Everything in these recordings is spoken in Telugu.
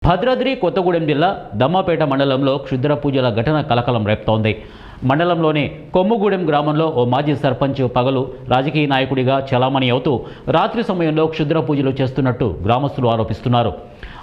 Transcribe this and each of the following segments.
భద్రాద్రి కొత్తగూడెం జిల్లా దమ్మపేట మండలంలో క్షుద్ర పూజల ఘటన కలకలం రేపుతోంది. మండలంలోని కొమ్ముగూడెం గ్రామంలో ఓ మాజీ సర్పంచ్ పగలు రాజకీయ నాయకుడిగా చలామణి అవుతూ రాత్రి సమయంలో క్షుద్ర పూజలు చేస్తున్నట్టు గ్రామస్తులు ఆరోపిస్తున్నారు.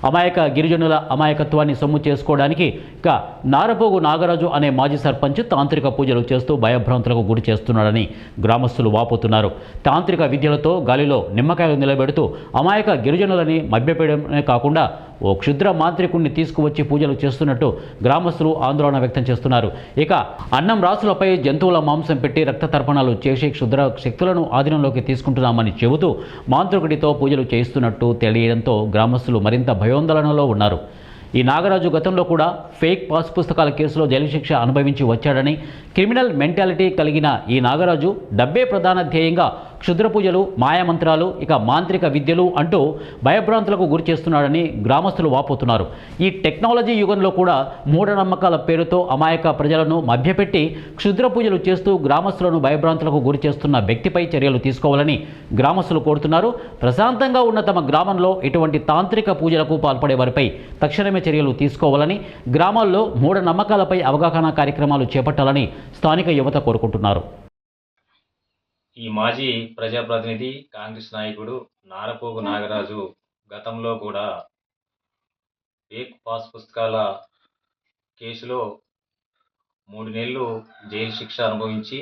అమాయక గిరిజనుల అమాయకత్వాన్ని సొమ్ము చేసుకోవడానికి ఇక నారపోగు నాగరాజు అనే మాజీ సర్పంచ్ తాంత్రిక పూజలు చేస్తూ భయభ్రాంతులకు గురి చేస్తున్నాడని గ్రామస్తులు వాపోతున్నారు. తాంత్రిక విద్యలతో గాలిలో నిమ్మకాయలు నిలబెడుతూ అమాయక గిరిజనులని మభ్యపెట్టడమే కాకుండా ఓ క్షుద్ర మాంత్రికుణ్ణి తీసుకువచ్చి పూజలు చేస్తున్నట్టు గ్రామస్తులు ఆందోళన వ్యక్తం చేస్తున్నారు. ఇక అన్నం రాసులపై జంతువుల మాంసం పెట్టి రక్త తర్పణాలు చేసి క్షుద్ర శక్తులను ఆధీనంలోకి తీసుకుంటున్నామని చెబుతూ మాంత్రికుడితో పూజలు చేయిస్తున్నట్టు తెలియడంతో గ్రామస్తులు మరింత భయోందోళనలో ఉన్నారు. ఈ నాగరాజు గతంలో కూడా ఫేక్ పాస్ పుస్తకాల కేసులో జైలు శిక్ష అనుభవించి వచ్చాడని, క్రిమినల్ మెంటాలిటీ కలిగిన ఈ నాగరాజు డబ్బే ప్రధాన ధ్యేయంగా క్షుద్ర పూజలు, మాయామంత్రాలు, ఇక మాంత్రిక విద్యలు అంటూ భయభ్రాంతులకు గురి చేస్తున్నాడని గ్రామస్తులు వాపోతున్నారు. ఈ టెక్నాలజీ యుగంలో కూడా మూఢనమ్మకాల పేరుతో అమాయక ప్రజలను మభ్యపెట్టి క్షుద్ర పూజలు చేస్తూ గ్రామస్తులను భయభ్రాంతులకు గురి చేస్తున్న వ్యక్తిపై చర్యలు తీసుకోవాలని గ్రామస్తులు కోరుతున్నారు. ప్రశాంతంగా ఉన్న తమ గ్రామంలో ఇటువంటి తాంత్రిక పూజలకు పాల్పడే వారిపై తక్షణమే చర్యలు తీసుకోవాలని, గ్రామాల్లో మూఢనమ్మకాలపై అవగాహన కార్యక్రమాలు చేపట్టాలని స్థానిక యువత కోరుకుంటున్నారు. ఈ మాజీ ప్రజాప్రతినిధి కాంగ్రెస్ నాయకుడు నారపోగు నాగరాజు గతంలో కూడా ఫేక్ పాస్ పుస్తకాల కేసులో 3 నెలలు జైలు శిక్ష అనుభవించి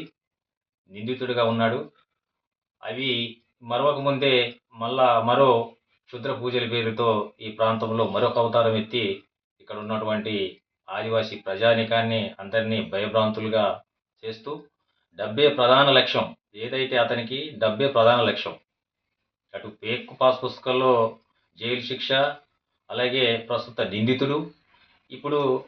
నిందితుడిగా ఉన్నాడు. అవి మరొక ముందే మరో క్షుద్ర పూజల పేరుతో ఈ ప్రాంతంలో మరొక అవతారం ఎత్తి ఇక్కడ ఉన్నటువంటి ఆదివాసీ ప్రజానికాన్ని అందరినీ భయభ్రాంతులుగా చేస్తూ డబ్బే ప్రధాన లక్ష్యం, ఏదైతే అతనికి డబ్బే ప్రధాన లక్ష్యం. అటు ఫేక్ పాస్ పుస్తకాల్లో జైలు శిక్ష, అలాగే ప్రస్తుత నిందితుడు, ఇప్పుడు